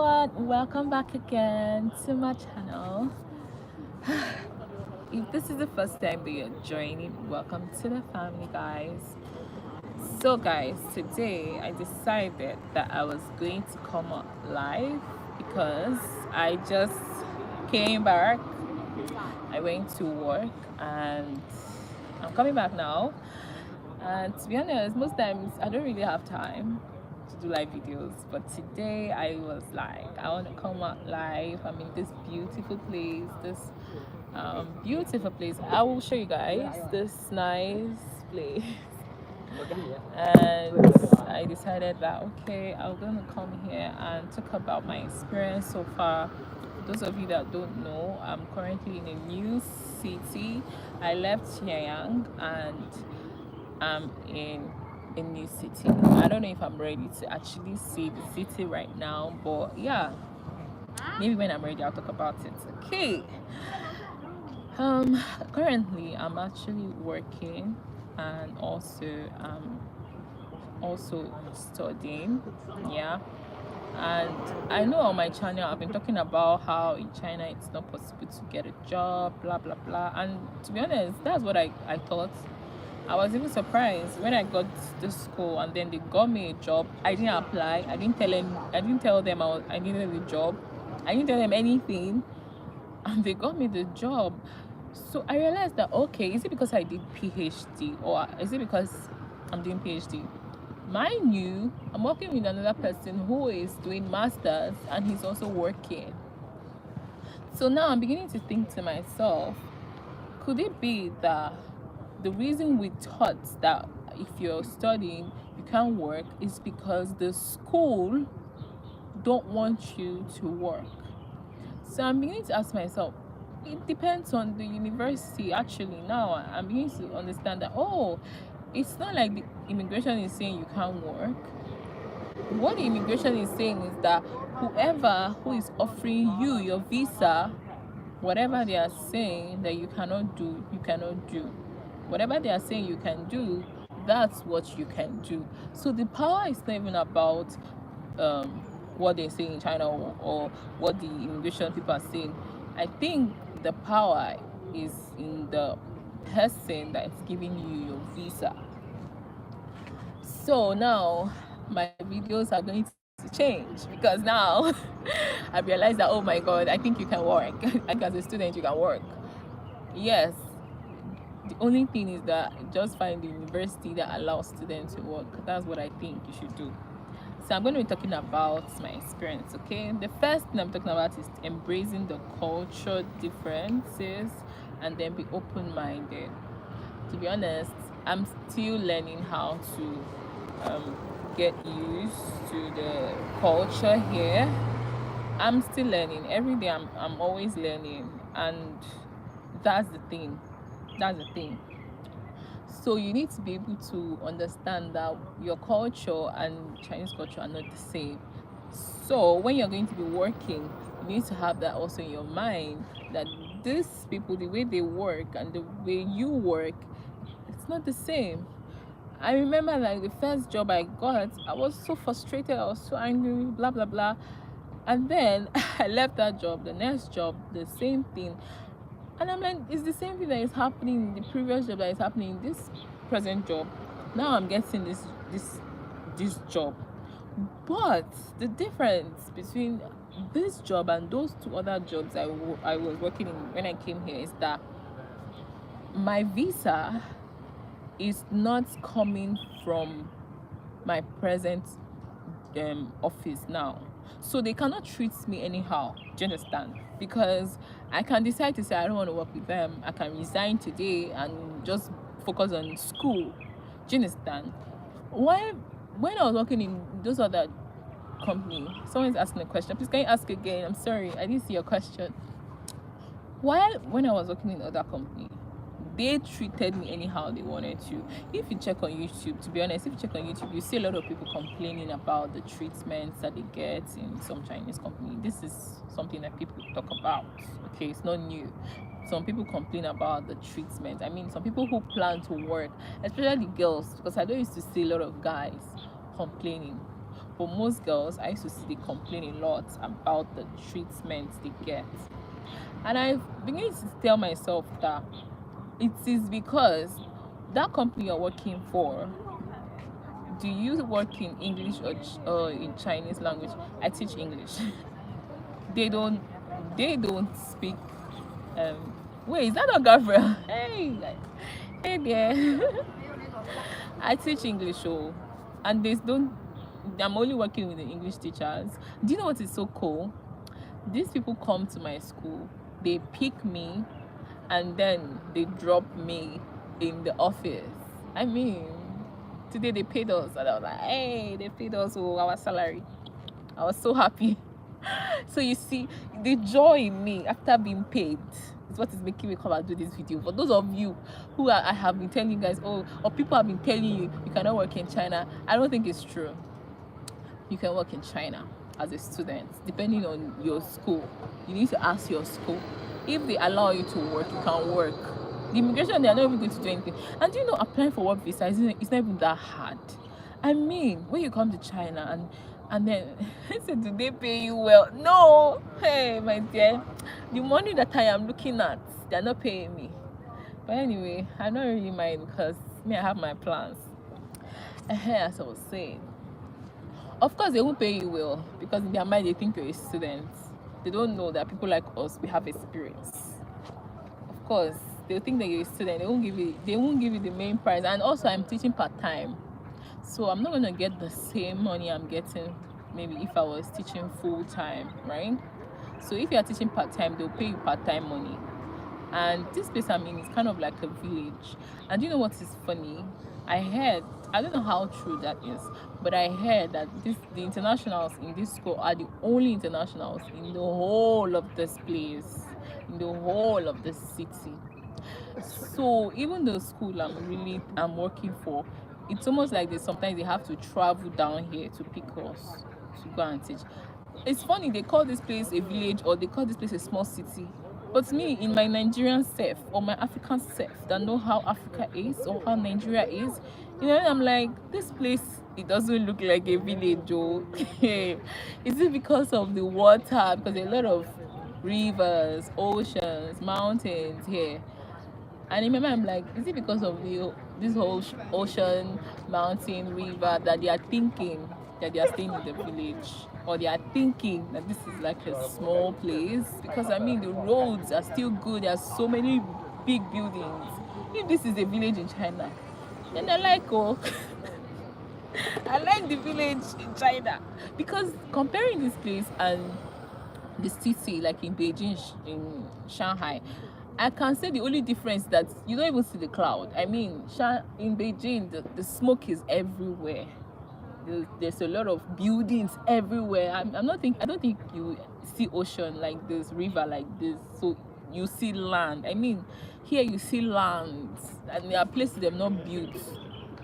everyone, welcome back again to my channel. If this is the first time that you're joining, welcome to the family, guys. So guys, today I decided that I was going to come up live because I just came back. I went to work and I'm coming back now. And to be honest, most times I don't really have time to do live videos, but today I was like, I want to come out live. I'm in this beautiful place, beautiful place. I will show you guys this nice place. And I decided that okay, I'm gonna come here and talk about my experience so far. Those of you that don't know, I'm currently in a new city. I left Xianyang and I'm in a new city. I don't know if I'm ready to actually see the city right now, but yeah, maybe when I'm ready I'll talk about it. Okay. Currently I'm actually working and also studying. Yeah. And I know on my channel I've been talking about how in China it's not possible to get a job, blah blah blah. And to be honest, that's what I thought. I was even surprised when I got to school and then they got me a job. I didn't apply. I didn't tell them I needed a job. I didn't tell them anything, and they got me the job. So I realized that okay, is it because I did PhD or is it because I'm doing PhD? Mind you, I'm working with another person who is doing masters and he's also working. So now I'm beginning to think to myself, could it be that the reason we thought that if you're studying you can't work is because the school don't want you to work? So I'm beginning to ask myself, it depends on the university. Actually now I'm beginning to understand that it's not like the immigration is saying you can't work. What the immigration is saying is that whoever who is offering you your visa, whatever they are saying that you cannot do, you cannot do. Whatever they are saying you can do, that's what you can do. So the power is not even about um, what they say in China or what the immigration people are saying. I think the power is in the person that is giving you your visa. So now my videos are going to change because now I realized that oh my god, I think you can work. I think as a student you can work. Yes, the only thing is that just find the university that allows students to work. That's what I think you should do. So I'm going to be talking about my experience. Okay, the first thing I'm talking about is embracing the culture differences and then be open-minded. To be honest, I'm still learning how to get used to the culture here. I'm still learning every day. I'm always learning, and that's the thing. That's the thing. So you need to be able to understand that your culture and Chinese culture are not the same. So when you're going to be working, you need to have that also in your mind that these people, the way they work and the way you work, it's not the same. I remember like the first job I got, I was so frustrated, I was so angry, blah blah blah. And then I left that job, the next job, the same thing. And I'm like, it's the same thing that is happening in the previous job that is happening in this present job. Now I'm getting this job. But the difference between this job and those two other jobs I was working in when I came here is that my visa is not coming from my present office now. So they cannot treat me anyhow. Do you understand? Because I can decide to say I don't want to work with them. I can resign today and just focus on school. Do you understand? Why when I was working in those other company, someone's asking a question. Please can you ask again? I'm sorry, I didn't see your question. While when I was working in other company, they treated me anyhow they wanted to. If you check on YouTube, to be honest, if you check on YouTube, you see a lot of people complaining about the treatments that they get in some Chinese company. This is something that people talk about. Okay, it's not new. Some people complain about the treatment. I mean, some people who plan to work, especially girls, because I don't used to see a lot of guys complaining. but most girls, I used to see they complain a lot about the treatment they get. And I began to tell myself that it is because that company you're working for, do you work in English or in Chinese language? I teach English. they don't they don't speak wait, is that not Gabriel? Hey there. I teach English, oh, and they don't. I'm only working with the English teachers. Do you know what is so cool? These people come to my school, they pick me, and then they drop me in the office. I mean, today they paid us, and I was like, hey, they paid us our salary. I was so happy. So you see, the joy in me after being paid is what is making me come and do this video. For those of you who I have been telling you guys, or people have been telling you you cannot work in China, I don't think it's true. You can work in China as a student, depending on your school. You need to ask your school. If they allow you to work, you can work. The immigration, they are not even going to do anything. And you know, applying for work visa is not even that hard. I mean, when you come to China and then I said, do they pay you well? No. Hey, my dear, the money that I am looking at, they're not paying me. But anyway, I don't really mind because me, I have my plans. As I was saying, of course they won't pay you well because in their mind they think you're a student. They don't know that people like us, we have experience. Of course, they'll think that you're a student. They won't give you the main price. And also, I'm teaching part-time, so I'm not gonna get the same money I'm getting maybe if I was teaching full-time, right? So if you're teaching part-time, they'll pay you part-time money. And this place I'm in is kind of like a village. And you know what is funny? I heard, I don't know how true that is, but I heard that the internationals in this school are the only internationals in the whole of this place, in the whole of the city. So even the school I'm working for, it's almost like sometimes they have to travel down here to pick us to go and teach. It's funny, they call this place a village or they call this place a small city. But me, in my Nigerian self or my African self that know how Africa is or how Nigeria is, you know, I'm like, this place, it doesn't look like a village, oh. Is it because of the water? Because there are a lot of rivers, oceans, mountains here. And remember, I'm like, is it because of this whole ocean, mountain, river that they are thinking that they are staying in the village? Or they are thinking that this is like a small place? Because I mean, the roads are still good. There are so many big buildings. If this is a village in China, then I like, oh, I like the village in China. Because comparing this place and the city, like in Beijing, in Shanghai, I can say the only difference that you don't even see the cloud. I mean, in Beijing, the smoke is everywhere. There's a lot of buildings everywhere. I don't think you see ocean like this, river like this. So you see land. I mean, here you see land, and there are places they've not built.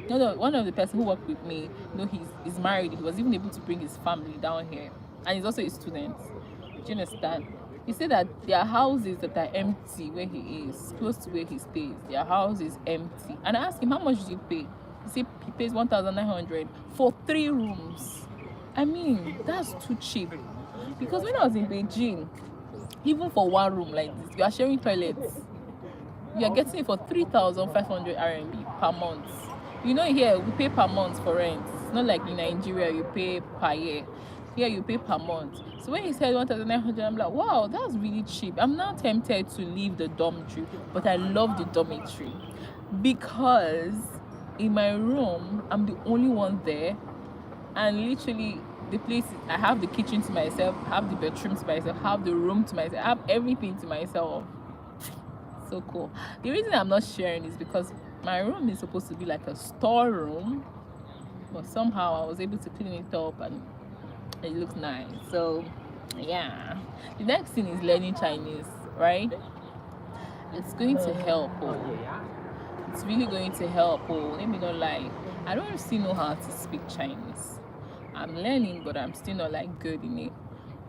One of the person who worked with me, you know, he's married. He was even able to bring his family down here, and he's also a student. Do you understand? He said that there are houses that are empty where he is, close to where he stays. Their house is empty. And I asked him, how much do you pay? He said he pays 1,900 for 3 rooms. I mean, that's too cheap. Because when I was in Beijing, even for 1 room like this, you are sharing toilets. You are getting it for 3,500 RMB per month. You know, here we pay per month for rent. It's not like in Nigeria you pay per year. Here you pay per month. So when he said 1,900, I'm like, wow, that's really cheap. I'm now tempted to leave the dormitory, but I love the dormitory because in my room, I'm the only one there, and literally the place, I have the kitchen to myself, I have the bedroom to myself, I have the room to myself, I have everything to myself. So cool. The reason I'm not sharing is because my room is supposed to be like a storeroom, but somehow I was able to clean it up and it looks nice. So yeah, the next thing is learning Chinese, right? It's going to help. It's really going to help. Let me not lie, I don't still know how to speak Chinese. I'm learning, but I'm still not like good in it.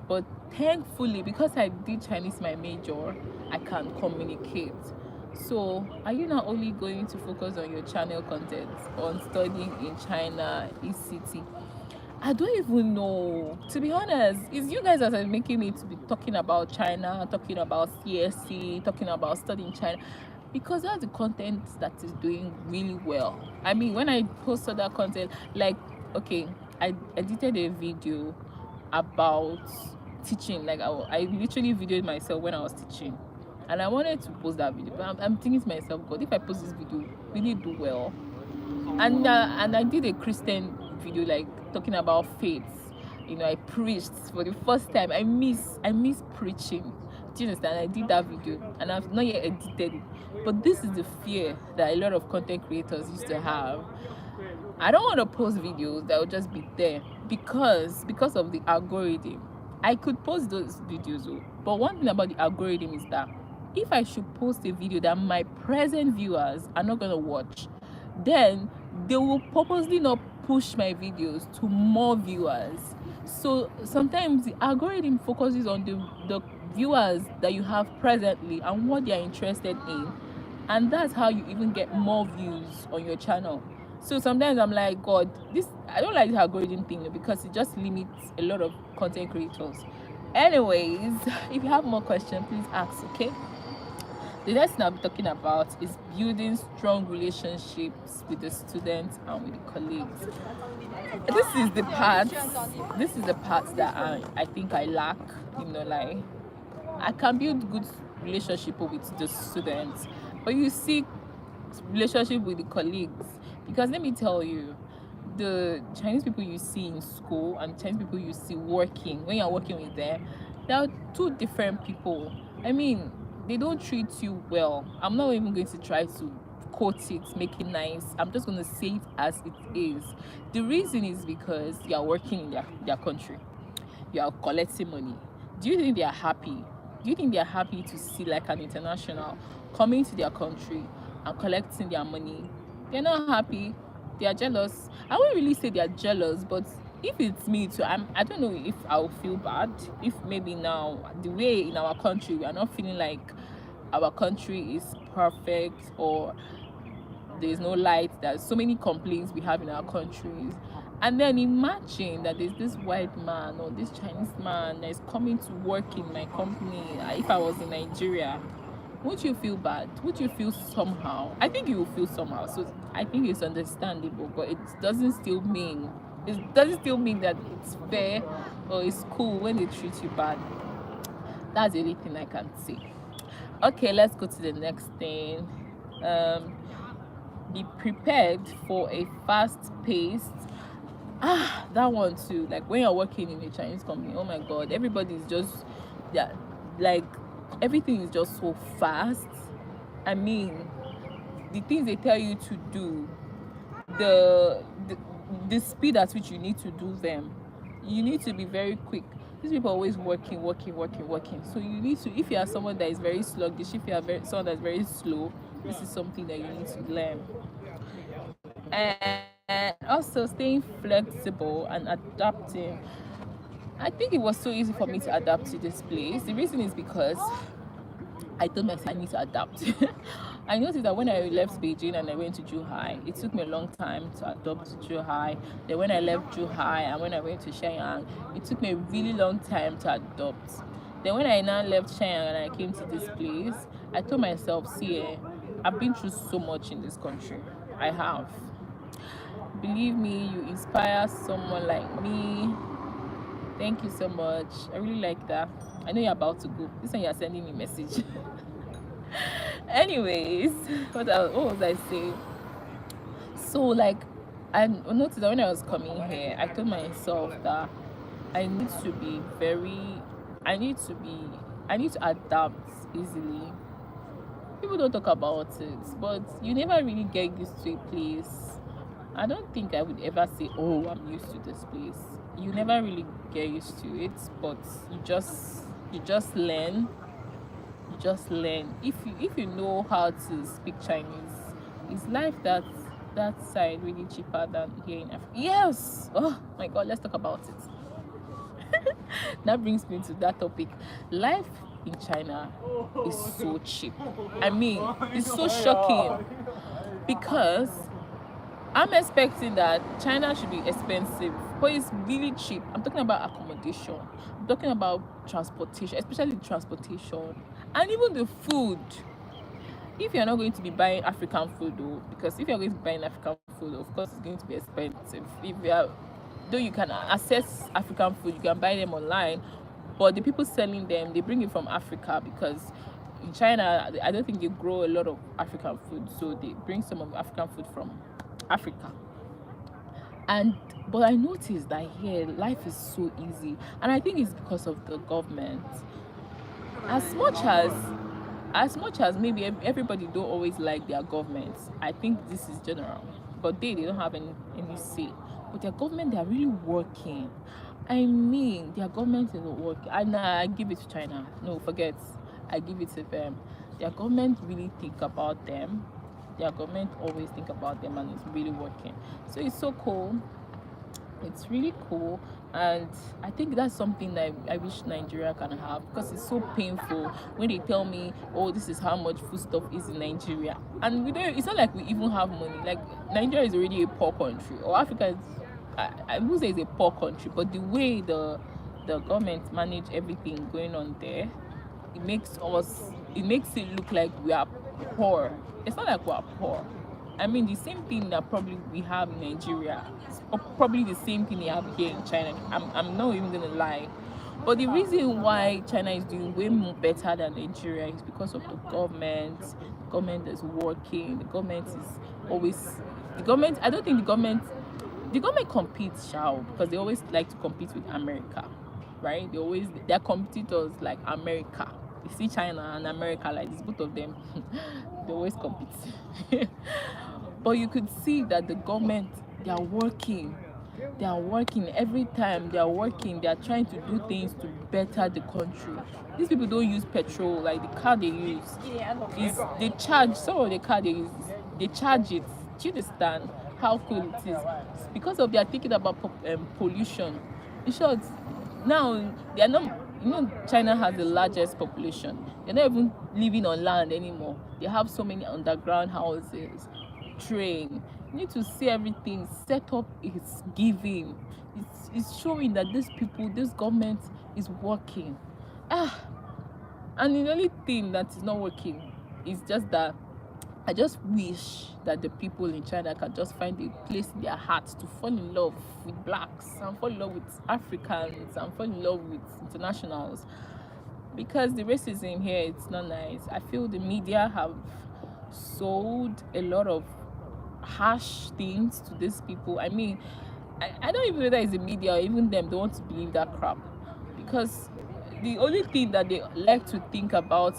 But thankfully, because I did Chinese my major, I can communicate. So are you not only going to focus on your channel content, on studying in China, ECT? I don't even know. To be honest, it's you guys that are making me to be talking about China, talking about CSC, talking about studying China, because that's the content that is doing really well. I mean, when I post other content, like, okay, I edited a video about teaching. Like, I literally videoed myself when I was teaching. And I wanted to post that video, but I'm thinking to myself, God, if I post this video, will it do well? And I did a Christian video, like talking about faith. I preached for the first time. I miss preaching. Do you understand? I did that video and I've not yet edited it. But this is the fear that a lot of content creators used to have. I don't want to post videos that will just be there because of the algorithm. I could post those videos, but one thing about the algorithm is that if I should post a video that my present viewers are not gonna watch, then they will purposely not push my videos to more viewers. So sometimes the algorithm focuses on the viewers that you have presently and what they are interested in, and that's how you even get more views on your channel. So sometimes I'm like, God, this I don't like the algorithm thing because it just limits a lot of content creators. Anyways, if you have more questions, please ask, okay? The next thing I'll be talking about is building strong relationships with the students and with the colleagues. This is the part that I think I lack. Like, I can build good relationship with the students, but you see relationship with the colleagues, because let me tell you, the Chinese people you see in school and Chinese people you see working, when you're working with them, they are two different people. I mean, they don't treat you well. I'm not even going to try to quote it, make it nice. I'm just going to say it as it is. The reason is because you are working in their country, you are collecting money. Do you think they are happy? Do you think they are happy to see like an international coming to their country and collecting their money? They're not happy. They are jealous. I won't really say they are jealous, but if it's me too, I don't know if I'll feel bad if maybe now the way in our country we are not feeling like our country is perfect, or there's no light, there's so many complaints we have in our countries. And then imagine that there's this white man or this Chinese man that is coming to work in my company. If I was in Nigeria, would you feel bad? Would you feel somehow? I think you will feel somehow. So I think it's understandable, but it doesn't still mean that it's fair or it's cool when they treat you bad. That's the only thing I can say. Okay, let's go to the next thing. Be prepared for a fast-paced. That one too. Like when you're working in a Chinese company, oh my God, everybody's just, yeah, like everything is just so fast. I mean, the things they tell you to do, the speed at which you need to do them, you need to be very quick. These people are always working. So you need to, if you are someone that is very sluggish, if you are someone that's very slow, this is something that you need to learn. And also staying flexible and adapting. I think it was so easy for me to adapt to this place. The reason is because I told myself I need to adapt. I noticed that when I left Beijing and I went to Zhuhai, it took me a long time to adapt to Zhuhai. Then when I left Zhuhai and when I went to Shenyang, it took me a really long time to adopt. Then when I now left Shenyang and I came to this place, I told myself, see, I've been through so much in this country. I have. Believe me, you inspire someone like me. Thank you so much. I really like that. I know you're about to go. This one you're sending me a message. Anyways, what was I saying? So like, I noticed that when I was coming here, I told myself that I need to be very, I need to adapt easily. People don't talk about it, but you never really get used to a place. I don't think I would ever say, oh, I'm used to this place. You never really get used to it, but you just learn. You just learn. If you know how to speak Chinese, is life that side really cheaper than here in Africa? Yes. Oh my God, let's talk about it. That brings me to that topic. Life in China is so cheap. I mean, it's so shocking because I'm expecting that China should be expensive, but it's really cheap. I'm talking about accommodation. I'm talking about transportation, especially transportation, and even the food. If you're not going to be buying African food, though, because if you're going to be buying African food, of course, it's going to be expensive. If you are, though you can access African food, you can buy them online, but the people selling them, they bring it from Africa because in China, I don't think they grow a lot of African food, so they bring some of the African food from Africa. And but I noticed that here life is so easy, and I think it's because of the government. As much as maybe everybody don't always like their governments, I think this is general, but they don't have any say. But their government, they are really working. I mean, their government is working. And I give it to China. No, forget. I give it to them. Their government really think about them. Their government always think about them, and it's really working. So it's so cool. It's really cool, and I think that's something that I wish Nigeria can have, because it's so painful when they tell me, oh, this is how much food stuff is in Nigeria, and we don't. It's not like we even have money. Like, Nigeria is already a poor country, or Africa is. I would say it's a poor country, but the way the government manage everything going on there, it makes it look like we are poor. It's not like we are poor. I mean, the same thing that probably we have in Nigeria, probably the same thing they have here in China. I'm not even gonna lie. But the reason why China is doing way more better than Nigeria is because of the government. The government is working. The government is always the government. I don't think the government competes, shall, because they always like to compete with America, right? They're competitors like America. You see China and America like this, both of them, they always compete. But you could see that the government, they are working. They are working every time. They are working. They are trying to do things to better the country. These people don't use petrol. Like, the car they use is they charge. Some of the car they use, they charge it. Do you understand how cool it is? It's because of they are thinking about pollution. In short, now they are not. You know, China has the largest population. They're not even living on land anymore. They have so many underground houses, train. You need to see everything set up. It's giving. It's showing that these people, this government is working. And the only thing that is not working is just that I just wish that the people in China can just find a place in their hearts to fall in love with blacks and fall in love with Africans and fall in love with internationals. Because the racism here, it's not nice. I feel the media have sold a lot of harsh things to these people. I mean, I don't even know that it's the media or even them don't want to believe that crap. Because the only thing that they like to think about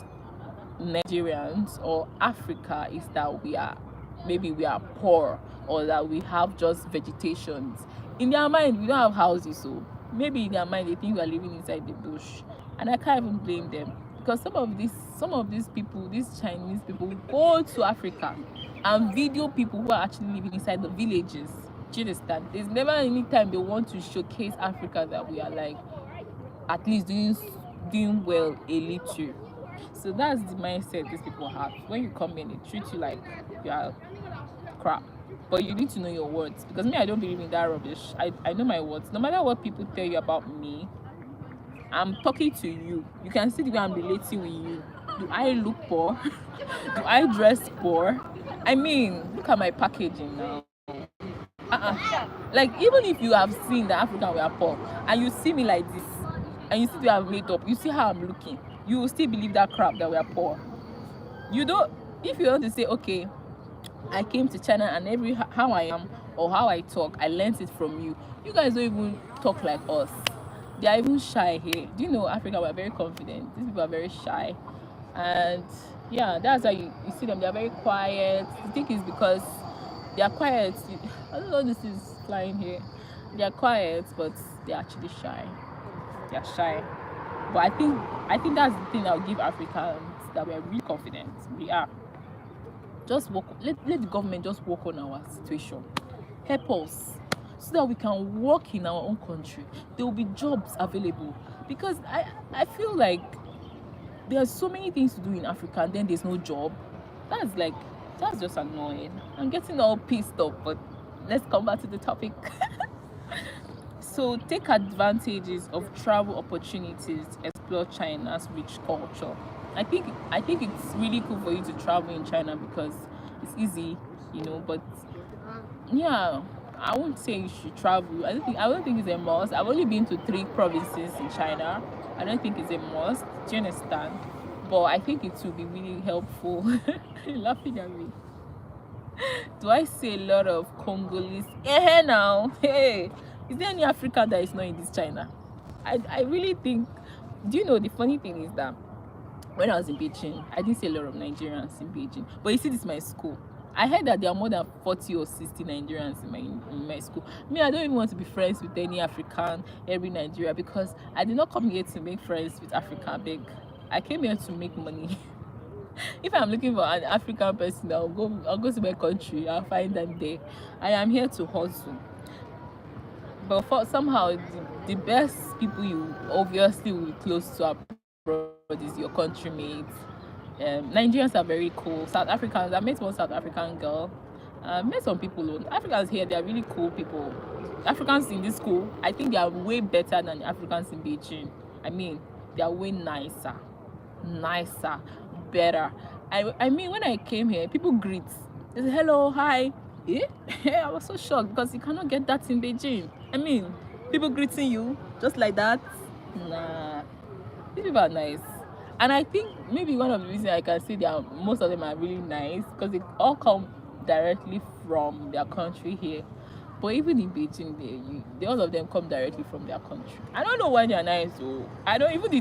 Nigerians or Africa is that we are poor, or that we have just vegetations. In their mind, we don't have houses, so maybe in their mind they think we are living inside the bush. And I can't even blame them, because some of these people, these Chinese people, go to Africa and video people who are actually living inside the villages. Do you understand? There's never any time they want to showcase Africa that we are like at least doing well a little. So that's the mindset these people have. When you come in, they treat you like you are crap. But you need to know your words. Because me, I don't believe in that rubbish. I know my words. No matter what people tell you about me, I'm talking to you. You can see the way I'm relating with you. Do I look poor? Do I dress poor? I mean, look at my packaging now. Like, even if you have seen that African we are poor, and you see me like this, and you see we have made up, you see how I'm looking, you will still believe that crap that we are poor. You don't. If you want to say, okay, I came to China and how I am or how I talk, I learned it from you. You guys don't even talk like us. They are even shy here. Do you know Africa? We're very confident. These people are very shy, and yeah, that's why you see them. They are very quiet. I think it's because they are quiet. I don't know. This is flying here. They are quiet, but they're actually shy. They are shy. But I think that's the thing that will give Africans that we are really confident. We are. Just work. Let the government just work on our situation. Help us so that we can work in our own country. There will be jobs available. Because I feel like there are so many things to do in Africa and then there's no job. That's just annoying. I'm getting all pissed off, but let's come back to the topic. So take advantages of travel opportunities, explore China's rich culture. I think it's really cool for you to travel in China because it's easy, but yeah, I won't say you should travel. I don't think it's a must. I've only been to 3 provinces in China. I don't think it's a must. Do you understand? But I think it will be really helpful. You're laughing at me. Do I see a lot of Congolese? Hey now, hey, is there any African that is not in this China? I really think. Do you know the funny thing is that when I was in Beijing, I didn't see a lot of Nigerians in Beijing. But you see, this is my school. I heard that there are more than 40 or 60 Nigerians in my school. Me, I don't even want to be friends with any African, every Nigeria, because I did not come here to make friends with Africa. Big. I came here to make money. If I'm looking for an African person, I'll go to my country. I'll find them there. I am here to hustle. But somehow the best people you obviously will be close to abroad is your countrymates. Nigerians are very cool. South Africans, I met one South African girl. I met some people. Africans here, they are really cool people. Africans in this school, I think they are way better than the Africans in Beijing. I mean, they are way nicer, better. I mean, when I came here, people greet. They say hello, hi. Eh? I was so shocked because you cannot get that in Beijing. I mean, people greeting you just like that. Nah, these people are nice. And I think maybe one of the reasons I can say most of them are really nice because they all come directly from their country here. But even in Beijing, all of them come directly from their country. I don't know why they are nice though. I don't even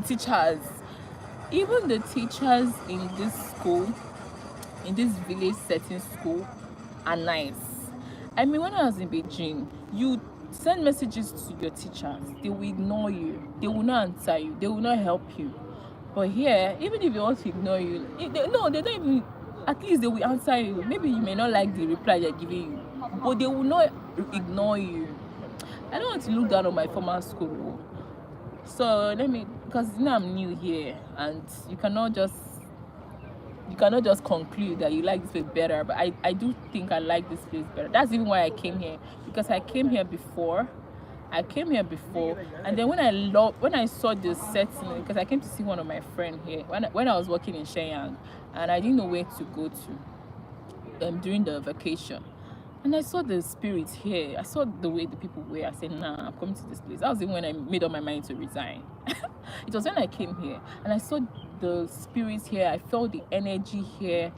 even the teachers in this school, in this village setting school, are nice. I mean, when I was in Beijing, you send messages to your teachers, they will ignore you, they will not answer you, they will not help you. But here, even if they want to ignore you, no, they don't even. At least they will answer you. Maybe you may not like the reply they're giving you, but they will not ignore you. I don't want to look down on my former school. So because now I'm new here, and you cannot just conclude that you like this place better. But I do think I like this place better. That's even why I came here, because I came here before, and then when I saw the setting, because I came to see one of my friend here when I was working in Shenyang, and I didn't know where to go to during the vacation, and I saw the spirit here. I saw the way the people were. I said, nah, I'm coming to this place. That was even when I made up my mind to resign. It was when I came here and I saw the spirits here. I felt the energy here.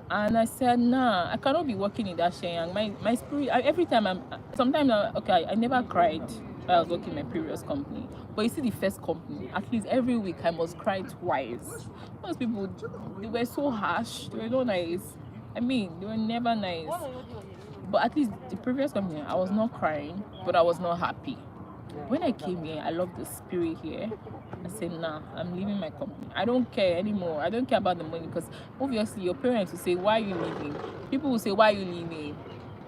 And I said, nah, I cannot be working in that Shenyang. My spirit, every time I never cried when I was working in my previous company. But you see, the first company, at least every week I must cry twice. Most people, they were so harsh. They were not nice. I mean, they were never nice. But at least the previous company, I was not crying, but I was not happy. When I came here, I loved the spirit here. I said, nah, I'm leaving my company. I don't care anymore. I don't care about the money, because obviously your parents will say, why are you leaving? People will say, why are you leaving?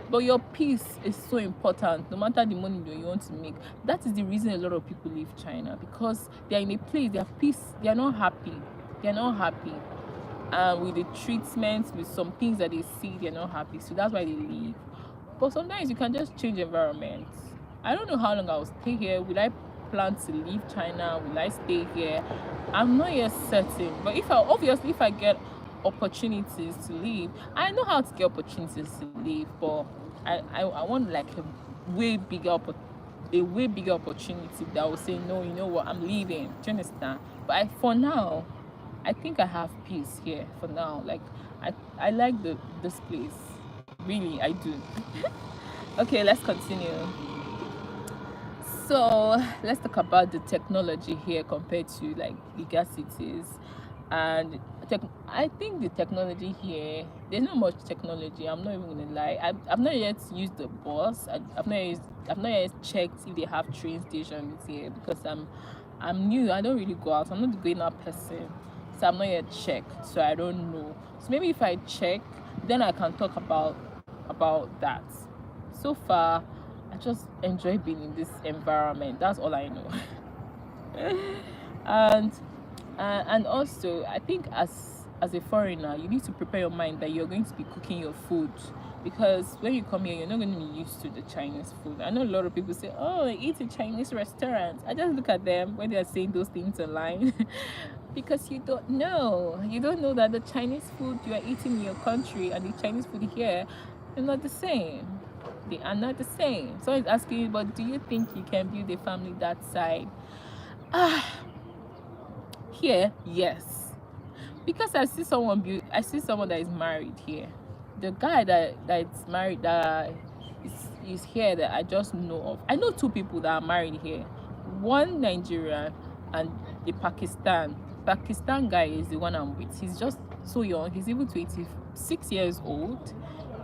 But your peace is so important, no matter the money that you want to make. That is the reason a lot of people leave China, because they're in a place, they have peace, they're not happy. They're not happy. With the treatments, with some things that they see, they're not happy. So that's why they leave. But sometimes you can just change environment. I don't know how long I will stay here. Will I plan to leave China? Will I stay here? I'm not yet certain. But if I get opportunities to leave, I know how to get opportunities to leave. But I want like a way bigger opportunity that will say, no, you know what, I'm leaving. Do you understand? But for now, I think I have peace here for now. Like I like this place. Really, I do. Okay, let's continue. So let's talk about the technology here compared to like bigger cities. And I think the technology here, there's not much technology. I'm not even gonna lie. I've not yet used the bus. I've not yet checked if they have train stations here, because I'm new. I don't really go out. I'm not the going out person, so I'm not yet checked. So I don't know. So maybe if I check, then I can talk about that. So far, I just enjoy being in this environment. That's all I know. and and also, I think as a foreigner, you need to prepare your mind that you're going to be cooking your food, because when you come here, you're not going to be used to the Chinese food. I know a lot of people say, oh, I eat in Chinese restaurants. I just look at them when they're saying those things online. Because you don't know. You don't know that the Chinese food you are eating in your country and the Chinese food here are not the same. They are not the same. So it's asking you, but do you think you can build a family that side? Here, yes. Because I see someone that is married here. The guy that's married that is here that I just know of. I know two people that are married here. One Nigerian and a Pakistan guy is the one I'm with. He's just so young. He's even 26 years old.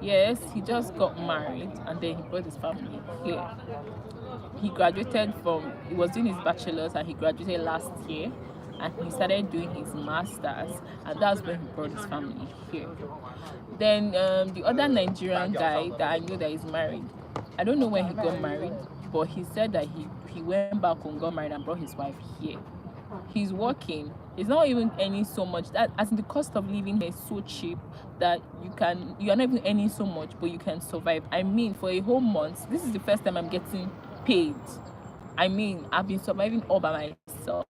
Yes, he just got married and then he brought his family here. He was doing his bachelor's and he graduated last year, and he started doing his master's, and that's when he brought his family here. Then the other Nigerian guy that I know that is married, I don't know when he got married, but he said that he went back home, got married, and brought his wife here. He's working. It's not even earning so much. That as in the cost of living here is so cheap that you are not even earning so much, but you can survive. I mean, for a whole month, this is the first time I'm getting paid. I mean, I've been surviving all by myself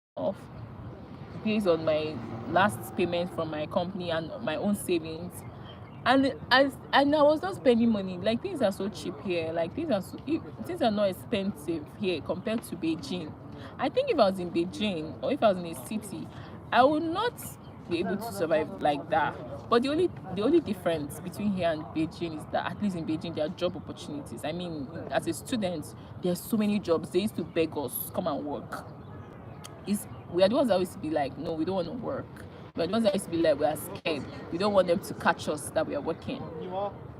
based on my last payment from my company and my own savings. And I was not spending money. Like, things are so cheap here. Like, things are not expensive here compared to Beijing. I think if I was in Beijing or if I was in a city, I would not be able to survive like that. But the only difference between here and Beijing is that at least in Beijing there are job opportunities. I mean, as a student, there's so many jobs. They used to beg us, come and work. We are the ones that used to be like, no, we don't want to work. We are the ones that used to be like, we are scared. We don't want them to catch us that we are working.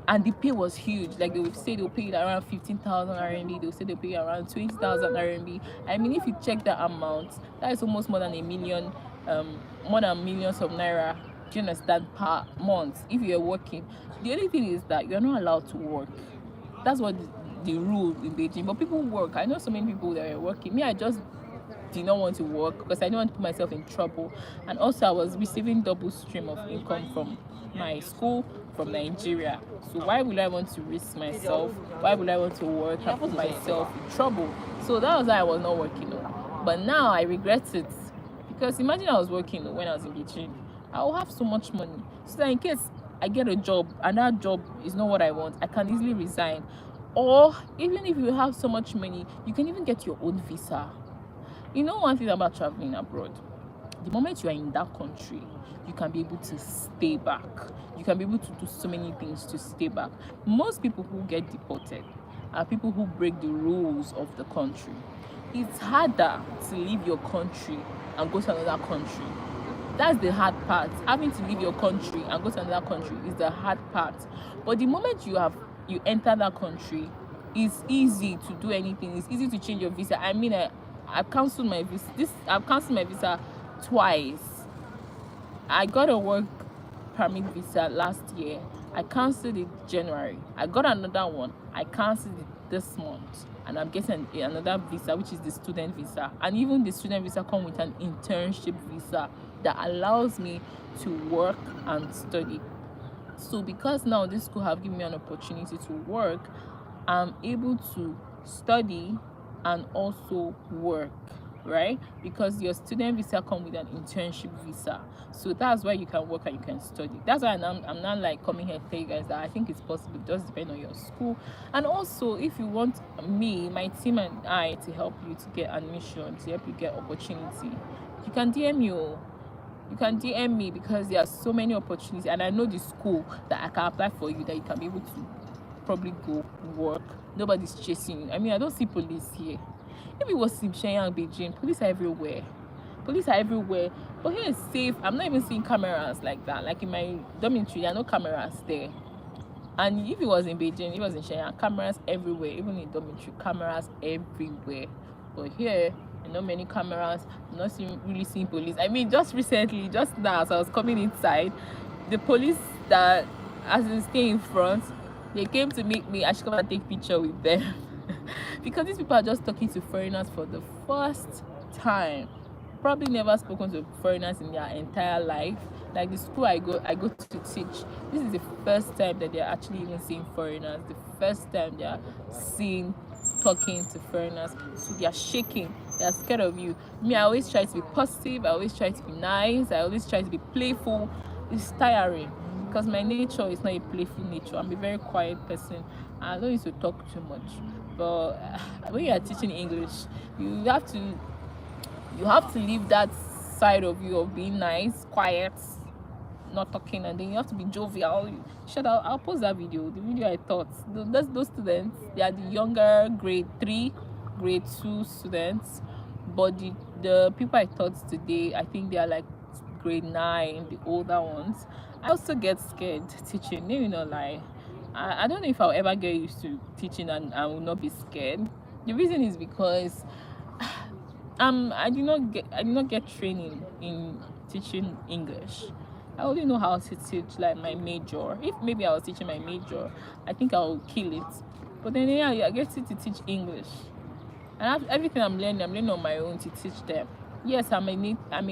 And the pay was huge. Like, they would say they'll pay it around 15,000 RMB. They'll say they'll pay around 20,000 RMB. I mean, if you check that amount, that is almost more than a million, more than millions of naira, do you understand, per month if you're working. The only thing is that you're not allowed to work. That's what the rule in Beijing. But people work. I know so many people that are working. Me, I just did not want to work because I didn't want to put myself in trouble. And also, I was receiving double stream of income from my school, from Nigeria. So why would I want to risk myself? Why would I want to work and put myself in trouble? So that was why I was not working. But now I regret it, because imagine I was working when I was in Beijing. I will have so much money, so that in case I get a job and that job is not what I want, I can easily resign. Or even if you have so much money, you can even get your own visa. You know one thing about traveling abroad, the moment you are in that country, you can be able to stay back. You can be able to do so many things to stay back. Most people who get deported are people who break the rules of the country. It's harder to leave your country and go to another country. That's the hard part. Having to leave your country and go to another country is the hard part. But the moment you enter that country, it's easy to do anything. It's easy to change your visa. I mean, I've cancelled my visa twice. I got a work permit visa last year. I cancelled it January. I got another one. I cancelled it this month, and I'm getting another visa, which is the student visa. And even the student visa comes with an internship visa that allows me to work and study. So because now this school have given me an opportunity to work, I'm able to study and also work, right? Because your student visa comes with an internship visa, so that's why you can work and you can study. That's why I'm not like coming here to tell you guys that I think it's possible. It does depend on your school. And also, if you want me, my team and I to help you to get admission, to help you get opportunity, you can DM me. You can DM me, because there are so many opportunities, and I know the school that I can apply for you, that you can be able to probably go work. Nobody's chasing you. I mean, I don't see police here. If it was in Shenyang, Beijing, police are everywhere. But here it's safe. I'm not even seeing cameras like that. Like in my dormitory, there are no cameras there. And if it was in Beijing, it was in Shenyang, cameras everywhere. Even in dormitory, cameras everywhere. But here, not many cameras. I'm not really seeing police. I mean, just recently, just now, as I was coming inside, the police that as in stay in front, they came to meet me. I should come and take picture with them. Because these people are just talking to foreigners for the first time. probably never spoken to foreigners in their entire life. Like the school I go to teach, this is the first time that they're actually even seeing foreigners, the first time they're seeing talking to foreigners. So they're shaking, they're scared of you. Me, I always try to be positive, I always try to be nice, I always try to be playful. It's tiring because my nature is not a playful nature. I'm a very quiet person. I don't used to talk too much. But when you are teaching English, you have to leave that side of you of being nice, quiet, not talking, and then you have to be jovial. Shut up! I'll post that video. The video I thought those students, they are the younger grade 3, grade 2 students, but the people I taught today, I think they are like grade 9, the older ones. I also get scared teaching. Let me not lie. I don't know if I'll ever get used to teaching and I will not be scared. The reason is because I did not get training in teaching English. I only know how to teach like my major. If maybe I was teaching my major, I think I will kill it. But then yeah, I get to teach English, and everything I'm learning on my own to teach them. Yes, I'm a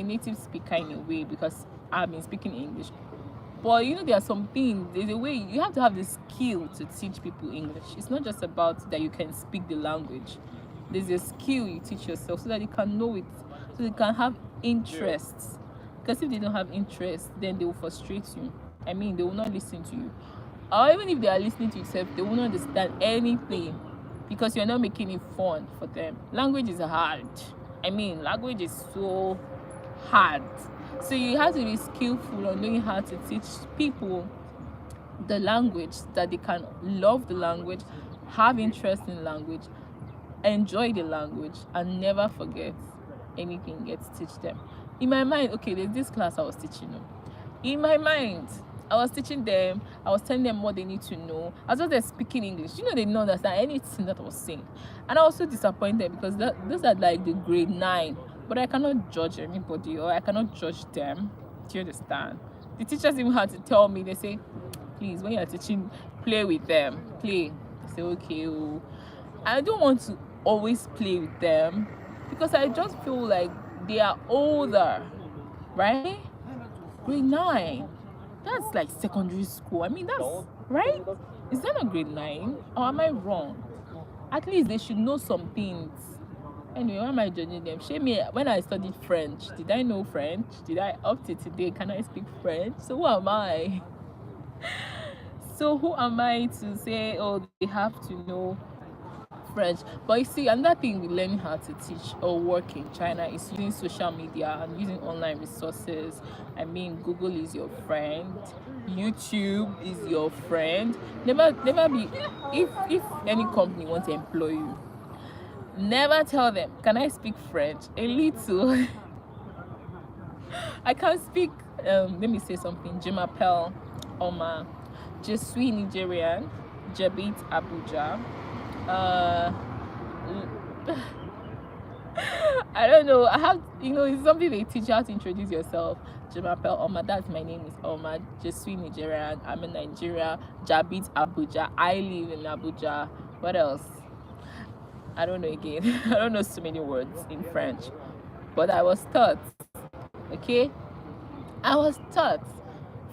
native speaker in a way because I've been speaking English. But you know, there are some things. There's a way you have to have the skill to teach people English. It's not just about that you can speak the language. There's a skill you teach yourself so that you can know it, so they can have interests. Because if they don't have interest, then they will frustrate you. I mean, they will not listen to you. Or even if they are listening to yourself, they will not understand anything because you're not making it fun for them. Language is hard. I mean, language is so hard. So you have to be skillful on knowing how to teach people the language so that they can love the language, have interest in language, enjoy the language, and never forget anything you get to teach them. In my mind, okay, there's this class I was teaching them. In my mind, I was teaching them, I was telling them what they need to know. I was just there speaking English. You know, they don't understand anything that I was saying. And I was so disappointed because those are like the grade 9. But I cannot judge anybody or I cannot judge them. Do you understand? The teachers even had to tell me, they say, please, when you're teaching, play with them. Play. I say, okay. Oh. I don't want to always play with them because I just feel like they are older, right? Grade 9. That's like secondary school. I mean, that's right. Is that not grade 9? Or am I wrong? At least they should know some things. Anyway, why am I judging them? Shame me. When I studied French, did I know French? Did I up to today? Can I speak French? So who am I? So who am I to say, oh, they have to know French? But you see, another thing with learning how to teach or work in China is using social media and using online resources. I mean, Google is your friend, YouTube is your friend. Never be, if any company wants to employ you, never tell them, can I speak French? A little. I can speak, let me say something. Je m'appelle Oma. Je suis Nigerian. J'habite Abuja. I don't know. I have, it's something they teach you how to introduce yourself. Je m'appelle Oma. That's my name is Oma. Je suis Nigerian. I'm in Nigeria. J'habite Abuja. I live in Abuja. What else? I don't know again. I don't know so many words in French. But I was taught. Okay? I was taught.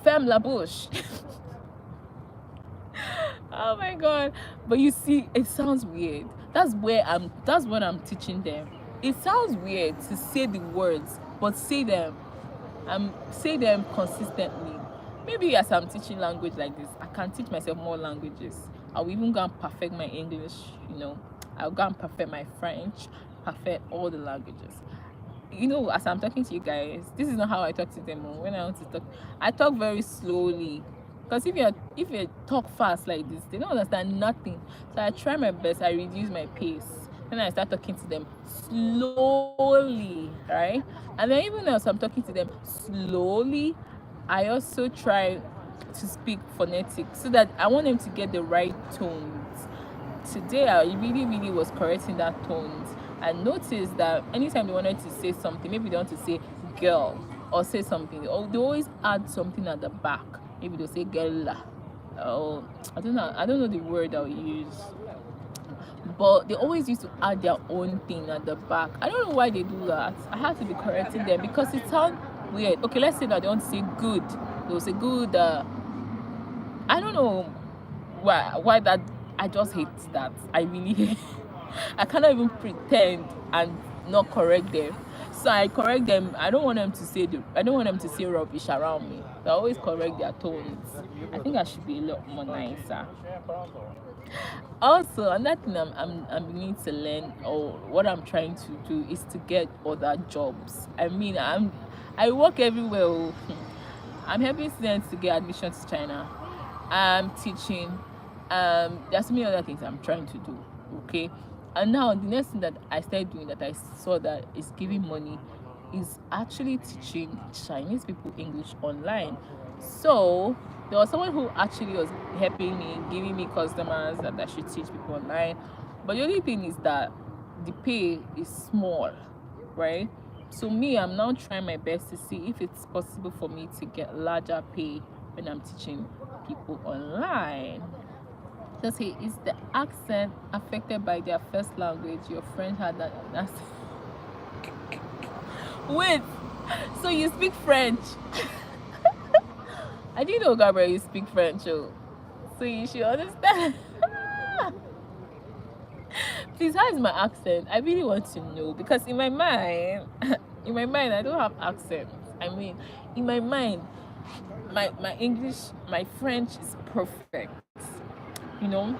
Ferme la bouche. Oh my god. But you see, it sounds weird. That's what I'm teaching them. It sounds weird to say the words, but say them consistently. Maybe as I'm teaching language like this, I can teach myself more languages. I'll even go and perfect my English, I'll go and perfect my French, perfect all the languages. As I'm talking to you guys, this is not how I talk to them. When I want to talk, I talk very slowly. Because if you talk fast like this, they don't understand nothing. So I try my best. I reduce my pace. Then I start talking to them slowly, right? And then even as I'm talking to them slowly, I also try to speak phonetic so that I want them to get the right tones. Today, I really, really was correcting that tones. I noticed that anytime they wanted to say something, maybe they want to say girl or say something, or they always add something at the back. Maybe they'll say girl. Oh, I don't know the word I'll use. but they always used to add their own thing at the back. I don't know why they do that. I have to be correcting them because it sounds weird. Okay, let's say that they want to say good. They'll say good. I don't know why that. I just hate that. I really hate. I cannot even pretend and not correct them. So I correct them. I don't want them to say rubbish around me. So I always correct their tones. I think I should be a lot more nicer. Also, another thing I'm beginning to learn, or what I'm trying to do, is to get other jobs. I mean, I work everywhere. Oh. I'm helping students to get admission to China. I'm teaching. There's so many other things I'm trying to do. Okay, and now the next thing that I started doing, that I saw that is giving money, is actually teaching Chinese people English online. So there was someone who actually was helping me, giving me customers that I should teach people online. But the only thing is that the pay is small, right? So me, I'm now trying my best to see if it's possible for me to get larger pay when I'm teaching people online. Just say, is the accent affected by their first language? Your friend had that. That's wait. So you speak French? I didn't know, Gabriel, you speak French. Oh. So you should understand. Please, how is my accent? I really want to know, because in my mind, I don't have accent. I mean, in my mind, my English, my French is perfect. You know,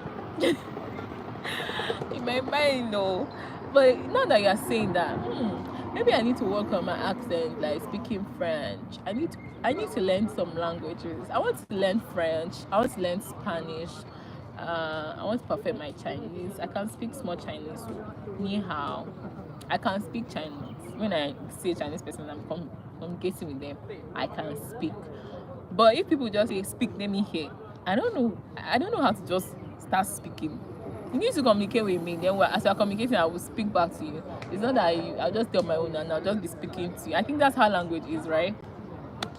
in my mind, though. But now that you're saying that, maybe I need to work on my accent, like speaking French. I need to learn some languages. I want to learn French. I want to learn Spanish. I want to perfect my Chinese. I can speak small Chinese. Ni hao. I can speak Chinese. When I see a Chinese person, I'm communicating with them, I can speak. But if people just say speak, let me hear. I don't know how to just start speaking. You need to communicate with me. Then as you're communicating, I will speak back to you. It's not that I'll just tell my own and I'll just be speaking to you. I think that's how language is, right?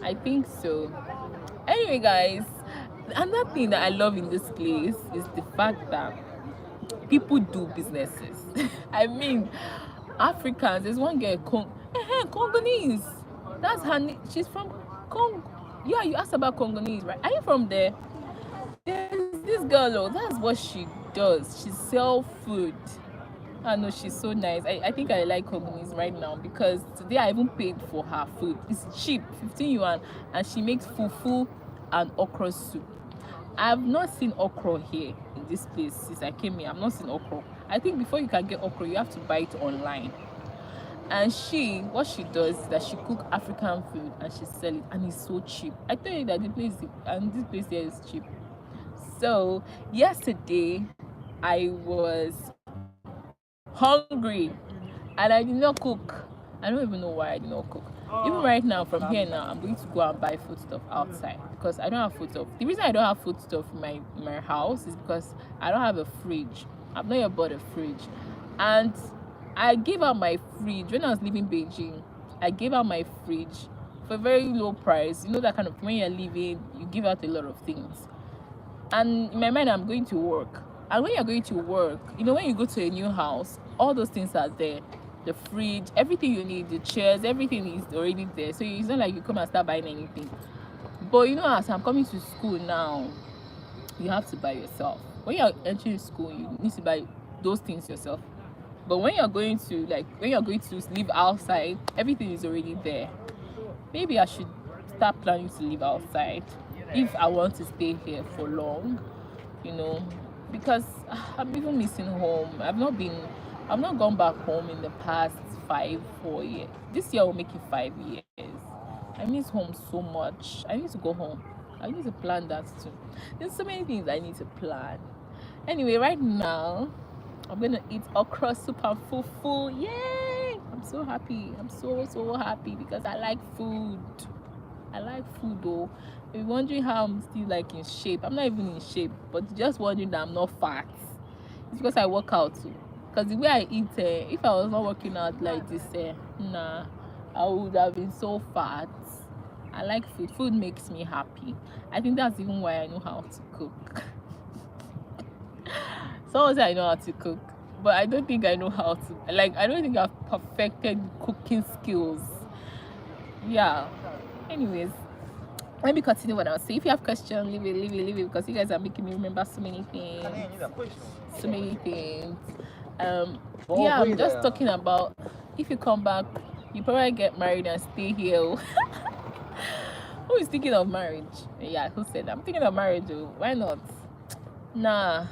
I think so. Anyway, guys, another thing that I love in this place is the fact that people do businesses. I mean, Africans. There's one girl, Congolese. That's her. She's from Congo. Yeah, you asked about Congolese, right? Are you from there? There's this girl, oh, that's what she does. She sells food. I know, she's so nice. I think I like Congolese right now because today I even paid for her food. It's cheap, 15 yuan, and she makes fufu and okra soup. I've not seen okra here in this place since I came here. I've not seen okra. I think before you can get okra, you have to buy it online. And what she does is that she cook African food and she sell it, and it's so cheap. I tell you that this place here is cheap. So yesterday I was hungry and I did not cook. I don't even know why I did not cook. Even right now, from here now, I'm going to go and buy food stuff outside because I don't have food stuff. The reason I don't have food stuff in my house is because I don't have a fridge. I've not yet bought a fridge. And I gave out my fridge when I was leaving Beijing. I gave out my fridge for a very low price. You know that kind of, when you're leaving, you give out a lot of things. And in my mind, I'm going to work. And when you're going to work, you know, when you go to a new house, all those things are there. The fridge, everything you need, the chairs, everything is already there. So it's not like you come and start buying anything. But you know, as I'm coming to school now, you have to buy yourself. When you're entering school, you need to buy those things yourself. But when you're going to live outside, everything is already there. Maybe I should start planning to live outside if I want to stay here for long, you know, because I'm even missing home. I've not gone back home in the past 4 years. This year will make it 5 years. I miss home so much. I need to go home. I need to plan that too. There's so many things I need to plan. Anyway, right now I'm gonna eat okra soup and fufu. Yay! I'm so happy. I'm so happy because I like food. I like food though. If you're wondering how I'm still like in shape, I'm not even in shape, but just wondering that I'm not fat. It's because I work out too. Because the way I eat, if I was not working out like this, nah, I would have been so fat. I like food. Food makes me happy. I think that's even why I know how to cook. Someone say I know how to cook. but I don't think I know how to. Like, I don't think I've perfected cooking skills. Yeah. Anyways, let me continue what I was saying. If you have questions, leave it, because you guys are making me remember so many things. So many things. Yeah, I'm just talking about if you come back, you probably get married and stay here. Who is thinking of marriage? Yeah, who said that? I'm thinking of marriage. Oh, why not? Nah.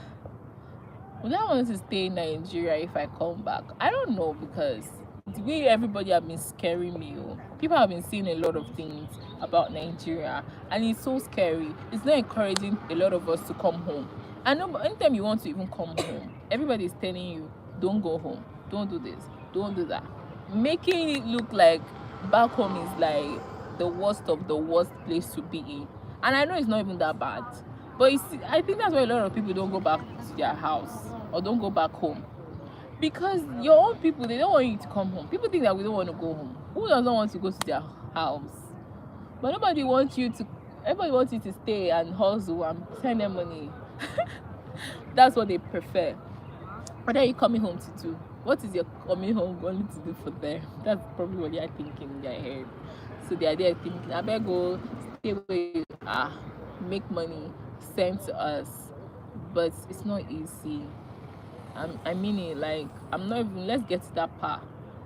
Would I want to stay in Nigeria if I come back? I don't know, because the way everybody have been scaring me. Oh. People have been saying a lot of things about Nigeria, and it's so scary. It's not encouraging a lot of us to come home. I know, but anytime you want to even come home, everybody is telling you, don't go home, don't do this, don't do that, making it look like back home is like the worst of the worst place to be in. And I know it's not even that bad, but I think that's why a lot of people don't go back to their house or don't go back home, because your own people, they don't want you to come home. People think that we don't want to go home. Who doesn't want to go to their house? But nobody wants you to. Everybody wants you to stay and hustle and send them money. That's what they prefer. What are you coming home to do? What is your coming home going to do for them? That's probably what they are thinking in their head. So they are there thinking, I better go stay where you are, make money, send to us. But it's not easy. I mean it, like, I'm not even, let's get to that part.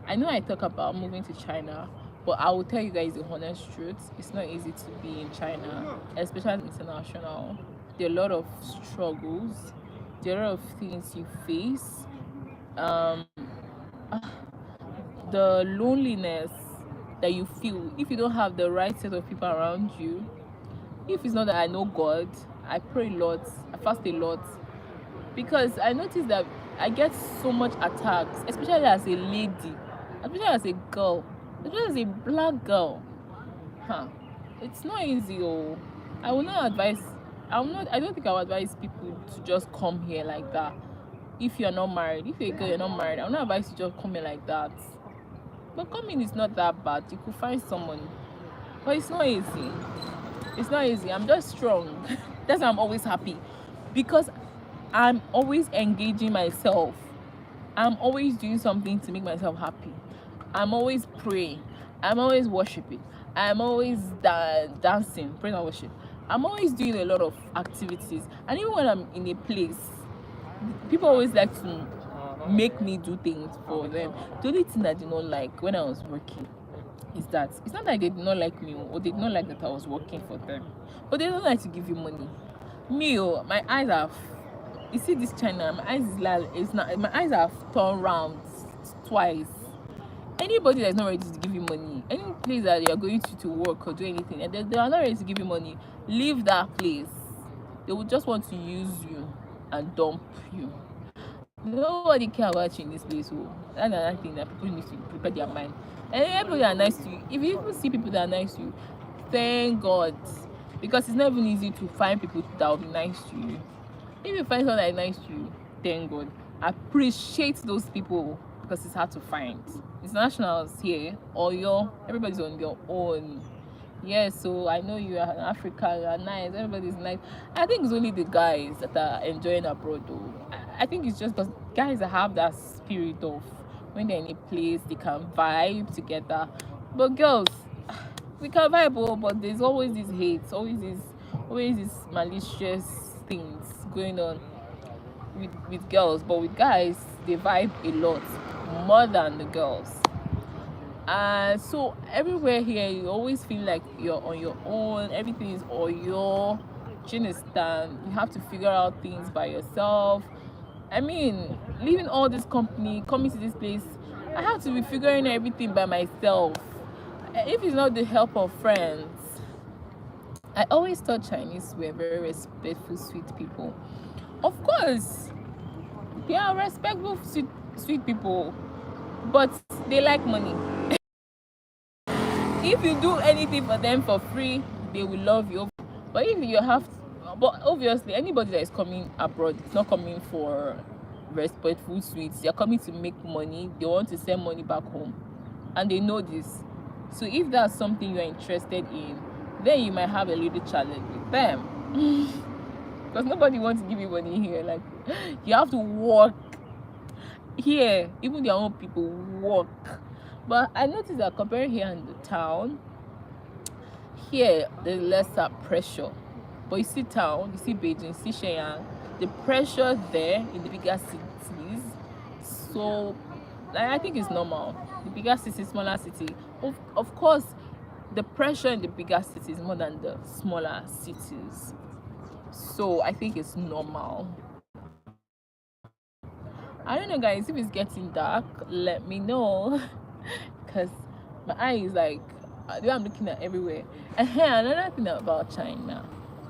I know I talk about moving to China, but I will tell you guys the honest truth. It's not easy to be in China, especially international. There are a lot of struggles. There are a lot of things you face. The loneliness that you feel if you don't have the right set of people around you. If it's not that I know God, I pray a lot, I fast a lot, because I notice that I get so much attacks, especially as a lady, especially as a girl, especially as a black girl. It's not easy. Oh, I will not advise. I don't think I would advise people to just come here like that. If you're not married, if you're a girl, you're not married, I will not advise you to just come here like that. But coming is not that bad. You could find someone, but it's not easy. It's not easy. I'm just strong. That's why I'm always happy, because I'm always engaging myself. I'm always doing something to make myself happy. I'm always praying. I'm always worshiping. I'm always dancing, praise and worship. I'm always doing a lot of activities. And even when I'm in a place, people always like to make me do things for them. The only thing I did not like when I was working is that it's not like they did not like me, or they did not like that I was working for them, but they don't like to give you money. Me, my eyes have, you see this China, my eyes is like, it's not, my eyes have turned round twice. Anybody that's not ready to give you money, any place that you're going to work or do anything, and they are not ready to give you money, leave that place. They will just want to use you and dump you. Nobody care about you in this place. So that's another thing that people need to prepare their mind. And everybody are nice to you. If you even see people that are nice to you, thank God, because it's not even easy to find people that will be nice to you. If you find someone that is nice to you, thank God. Appreciate those people, because it's hard to find. Internationals here, or everybody's on their own. Yeah, so I know you are in Africa, you are nice, everybody's nice. I think it's only the guys that are enjoying abroad, though. I think it's just because guys that have that spirit of when they're in a place, they can vibe together. But girls, we can vibe, but there's always this hate, always this malicious things going on with girls. But with guys, they vibe a lot more than the girls. So everywhere here, you always feel like you're on your own. Everything is all your. You understand? You have to figure out things by yourself. I mean, leaving all this company, coming to this place, I have to be figuring everything by myself. If it's not the help of friends. I always thought Chinese were very respectful, sweet people. Of course, they are respectful, sweet people, but they like money. If you do anything for them for free, they will love you. But if you have to, but obviously anybody that is coming abroad is not coming for respectful sweets. They're coming to make money. They want to send money back home, and they know this. So if that's something you're interested in, then you might have a little challenge with them. Because nobody wants to give you money here. Like, you have to work. here, even their own people work. But I noticed that comparing here in the town, here there's lesser pressure. But you see town, you see Beijing, you see Shenyang, the pressure there in the bigger cities, so like, I think it's normal. The bigger city, smaller city. Of course, the pressure in the bigger cities more than the smaller cities. So I think it's normal. I don't know, guys. If it's getting dark, let me know, because my eye is like, the way I'm looking at everywhere. And here, another thing about China,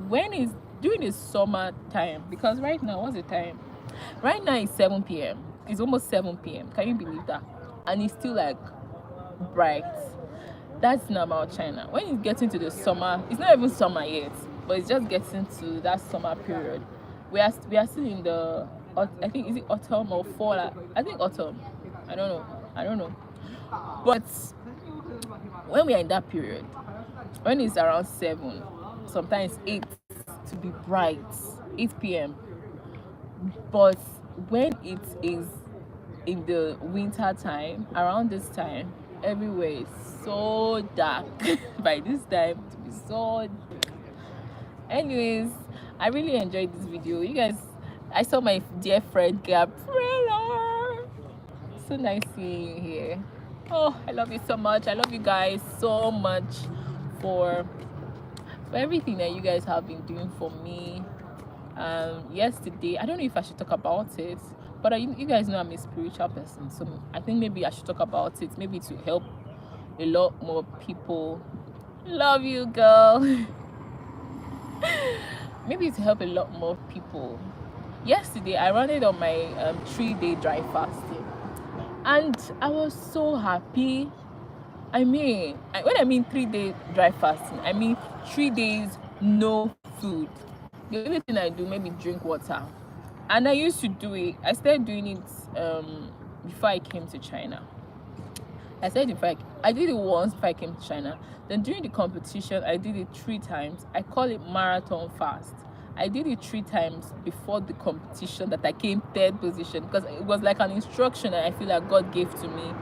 when it's during the summer time, because right now, what's the time? Right now it's 7 p.m. It's almost 7 p.m. Can you believe that? And it's still like bright. That's not about China. When it's getting to the summer, it's not even summer yet, but it's just getting to that summer period. We are still in the, I think, is it autumn or fall? I think autumn. I don't know. But when we are in that period, when it's around 7, sometimes 8 to be bright, 8 p.m. But when it is in the winter time, around this time, everywhere is so dark. By this time, to be so dark. Anyways, I really enjoyed this video. You guys, I saw my dear friend Gabriella. So nice seeing you here. Oh, I love you so much. I love you guys so much for everything that you guys have been doing for me. Yesterday, I don't know if I should talk about it, but you guys know I'm a spiritual person, so I think maybe I should talk about it, maybe to help a lot more people. Love you, girl. Maybe to help a lot more people. Yesterday, I ran it on my 3-day dry fasting, and I was so happy. I mean, when I mean 3-day dry fasting, I mean 3 days no food. The only thing I do, maybe drink water. And I used to do it. I started doing it before I came to China. I did it once before I came to China. Then during the competition, I did it 3 times. I call it marathon fast. I did it 3 times before the competition that I came 3rd position, because it was like an instruction that I feel like God gave to me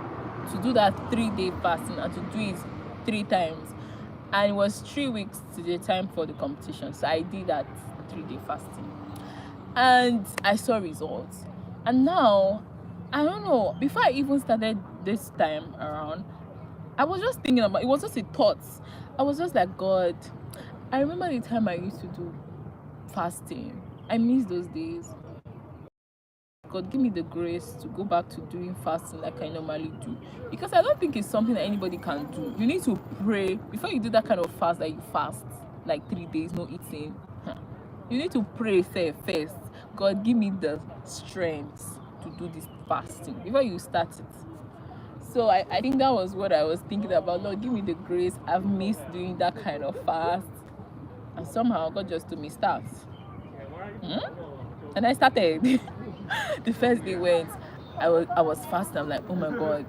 to do that 3-day fasting and to do it 3 times. And it was 3 weeks to the time for the competition. So I did that 3-day fasting. And I saw results. And now, I don't know, before I even started this time around, I was just thinking about it. Was just a thought. I was just like, God, I remember the time I used to do fasting. I miss those days. God, give me the grace to go back to doing fasting like I normally do, because I don't think it's something that anybody can do. You need to pray before you do that kind of fast, that you fast like 3 days no eating. You need to pray first. God, give me the strength to do this fasting before you start it. So I think that was what I was thinking about. Lord, give me the grace. I've missed doing that kind of fast, and somehow God just told me start. And I started. The first day went, I was fasting. I'm like, oh my God,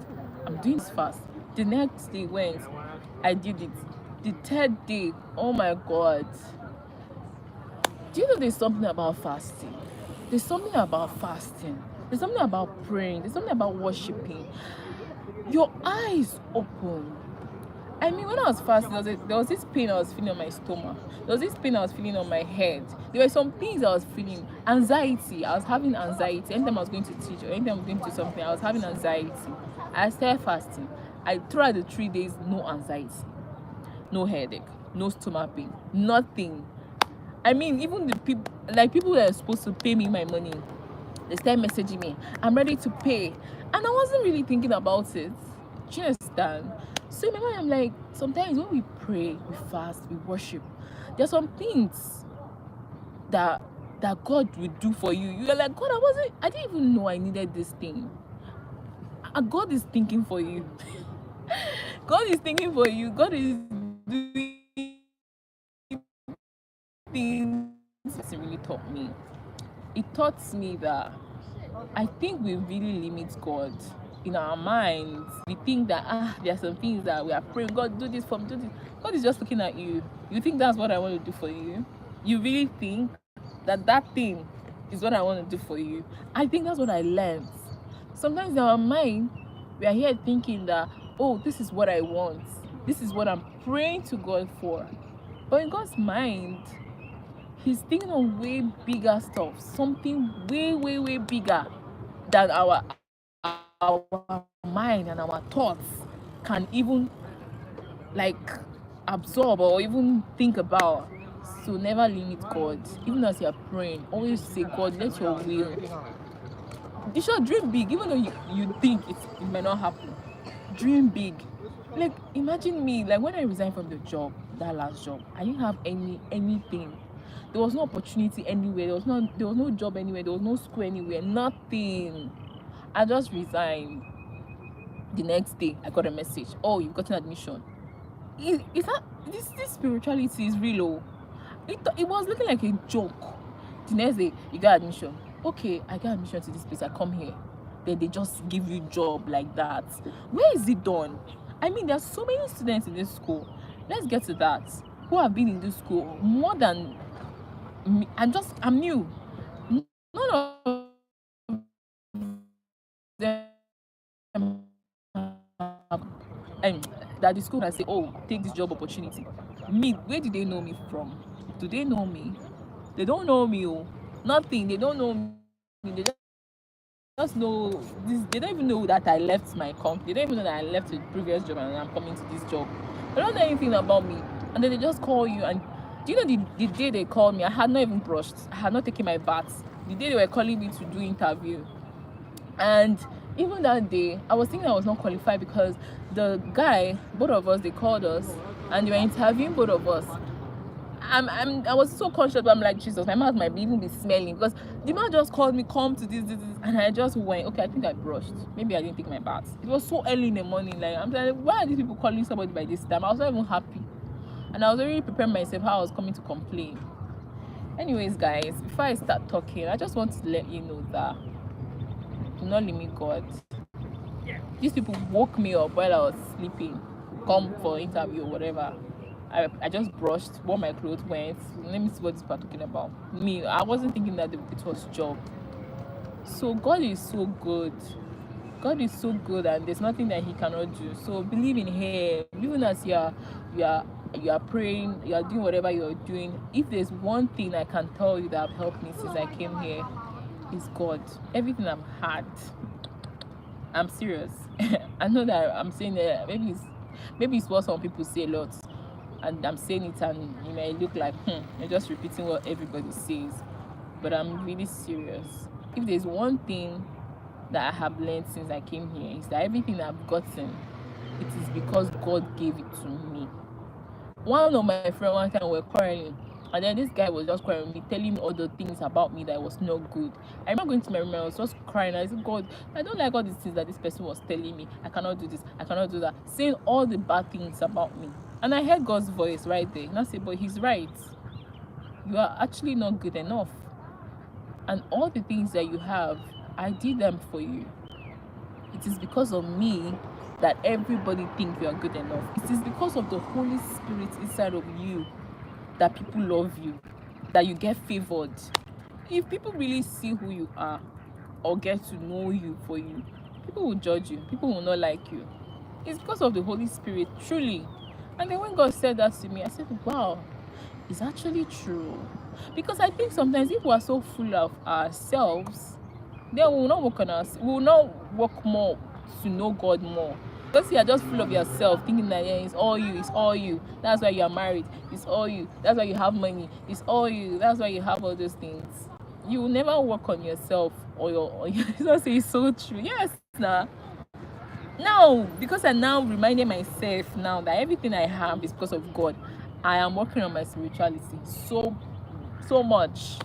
I'm doing this fast. The next day went, I did it. The 3rd day, oh my God. Do you know there's something about fasting? There's something about fasting. There's something about praying. There's something about worshiping. Your eyes open. I mean, when I was fasting, there was this pain I was feeling on my stomach. There was this pain I was feeling on my head. There were some things I was feeling. Anxiety. I was having anxiety. Anytime I was going to teach or anytime I was going to do something, I was having anxiety. I started fasting. Throughout the 3 days, no anxiety, no headache, no stomach pain, nothing. I mean, even the people that are supposed to pay me my money, they started messaging me, I'm ready to pay. And I wasn't really thinking about it. Do you understand? So remember, I'm like, sometimes when we pray, we fast, we worship, there's some things that God will do for you. You're like, God, I didn't even know I needed this thing. And God is thinking for you. God is thinking for you. God is doing things. It really taught me. It taught me that I think we really limit God in our minds. We think that there are some things that we are praying, God, do this for me, do this. God is just looking at you. You think that's what I want to do for you? You really think that thing is what I want to do for you? I think that's what I learned. Sometimes in our mind, we are here thinking that, oh, this is what I want. This is what I'm praying to God for. But in God's mind, He's thinking of way bigger stuff, something way, way, way bigger than our mind and our thoughts can even like absorb or even think about. So never limit God. Even as you're praying, always say, God, let your will. You should dream big, even though you think it may not happen. Dream big. Like imagine me, like when I resigned from the job, that last job, I didn't have anything. There was no opportunity anywhere. There was no job anywhere. There was no school anywhere. Nothing. I just resigned. The next day, I got a message. Oh, you've gotten admission. Is that this spirituality is real? Oh, it was looking like a joke. The next day, you got admission. Okay, I got admission to this place. I come here. Then they just give you job like that. Where is it done? I mean, there's so many students in this school. Let's get to that. Who have been in this school more than me. I'm new. None of them and that the school can say, oh, take this job opportunity. Me, where did they know me from? Do they know me? They don't know me. Oh, nothing. They don't know me. They just know this. They don't even know that I left my company. They don't even know that I left the previous job and I'm coming to this job. They don't know anything about me. And then they just call you. And do you know the day they called me, I had not even brushed. I had not taken my bath. The day they were calling me to do interview. And even that day, I was thinking I was not qualified because the guy, both of us, they called us and they were interviewing both of us. I was so conscious, but I'm like, Jesus, my mouth might even be smelling because the man just called me, come to this, and I just went, okay, I think I brushed. Maybe I didn't take my bath. It was so early in the morning. Like, I'm like, why are these people calling somebody by this time? I was not even happy. And I was already preparing myself how I was coming to complain. Anyways, guys, before I start talking, I just want to let you know that do not limit God. These people woke me up while I was sleeping, come for interview or whatever. I just brushed, wore my clothes, went. Let me see what this people are talking about. Me, I wasn't thinking that it was job. So God is so good. God is so good, and there's nothing that He cannot do. So believe in Him. Even as you are praying, you are doing whatever you are doing. If there's one thing I can tell you that have helped me since I came here, is God. Everything I've had, I'm serious. I know that I'm saying that maybe it's what some people say a lot, and I'm saying it, and it may look like I'm just repeating what everybody says, but I'm really serious. If there's one thing that I have learned since I came here, is that everything I've gotten, it is because God gave it to me. One of my friends one time were quarreling, and then this guy was just crying me, telling me all the things about me that was not good. I remember going to my room, I was just crying. I said, God, I don't like all these things that this person was telling me. I cannot do this, I cannot do that, saying all the bad things about me. And I heard God's voice right there. And I said, but He's right. You are actually not good enough. And all the things that you have, I did them for you. It is because of me that everybody thinks you are good enough. It is because of the Holy Spirit inside of you that people love you, that you get favored. If people really see who you are or get to know you for you, people will judge you. People will not like you. It's because of the Holy Spirit, truly. And then when God said that to me, I said, wow, it's actually true. Because I think sometimes if we are so full of ourselves, then we will not work on us. We will not work more to know God more. Because you are just full of yourself, thinking that it's all you, it's all you. That's why you are married. It's all you. That's why you have money. It's all you. That's why you have all those things. You will never work on yourself or your. It's so true. Yes, nah. Now, because I now reminded myself now that everything I have is because of God, I am working on my spirituality so much.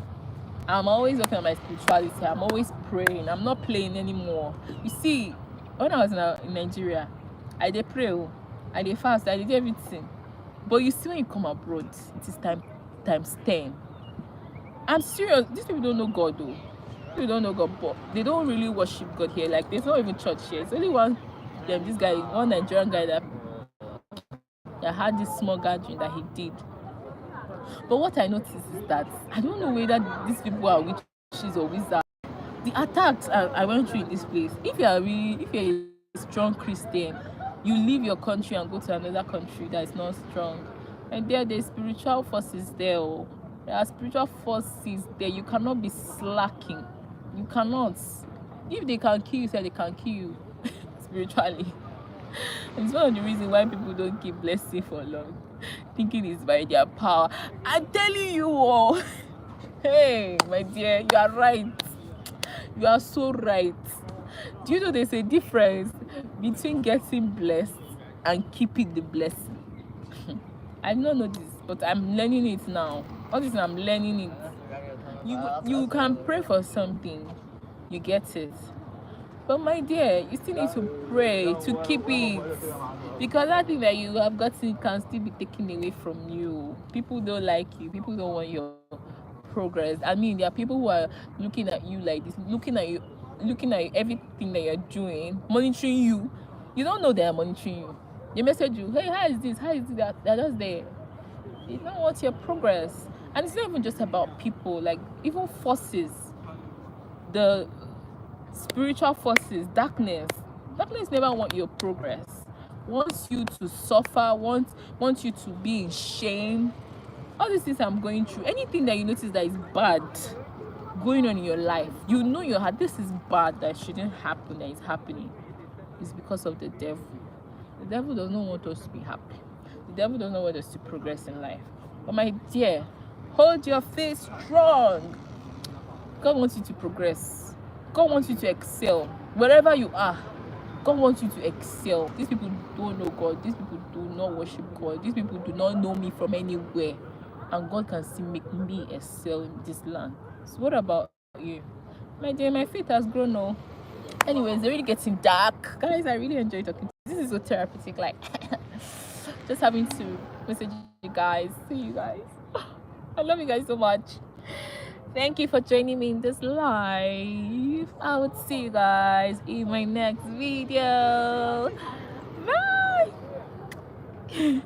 I'm always working on my spirituality. I'm always praying. I'm not playing anymore. You see, when I was in Nigeria, I did pray, I did fast, I did everything. But you see, when you come abroad, it is times 10. I'm serious. These people don't know God though. People don't know God, but they don't really worship God here. Like there's not even church here. It's only one Nigerian guy that had this small gathering that he did. But what I noticed is that I don't know whether these people are witches or wizards. The attacks I went through in this place. If you're a strong Christian, you leave your country and go to another country that is not strong. And there's spiritual forces there. Oh. There are spiritual forces there. You cannot be slacking. You cannot. If they can kill you, say they can kill you spiritually. And it's one of the reasons why people don't keep blessing for long, thinking it's by their power. I'm telling you all. Hey, my dear, you are right. You are so right. Do you know there's a difference between getting blessed and keeping the blessing? I don't know this, but I'm learning it now. All this I'm learning it. You can pray for something, you get it. But my dear, you still need to pray to keep it. Because that thing that you have gotten can still be taken away from you. People don't like you. People don't want your progress. I mean, there are people who are looking at you like this, looking at everything that you're doing, monitoring you. You don't know they are monitoring you. They message you, hey, how is this? How is that? They're just there. They don't want your progress. And it's not even just about people, like even forces, the spiritual forces, darkness never want your progress, wants you to suffer, wants you to be in shame. All these things I'm going through, anything that you notice that is bad going on in your life, you know your heart, this is bad, that shouldn't happen, that is happening, is because of the devil. The devil does not want us to be happy. The devil does not want us to progress in life. But my dear, hold your faith strong. God wants you to progress. God wants you to excel. Wherever you are, God wants you to excel. These people don't know God. These people do not worship God. These people do not know me from anywhere. And God can still make me excel in this land. So what about you? My dear, my faith has grown now. Anyways, it's really getting dark. Guys, I really enjoy talking to you. This is so therapeutic. Like, just having to message you guys. See you guys. I love you guys so much. Thank you for joining me in this live. I would see you guys in my next video. Bye.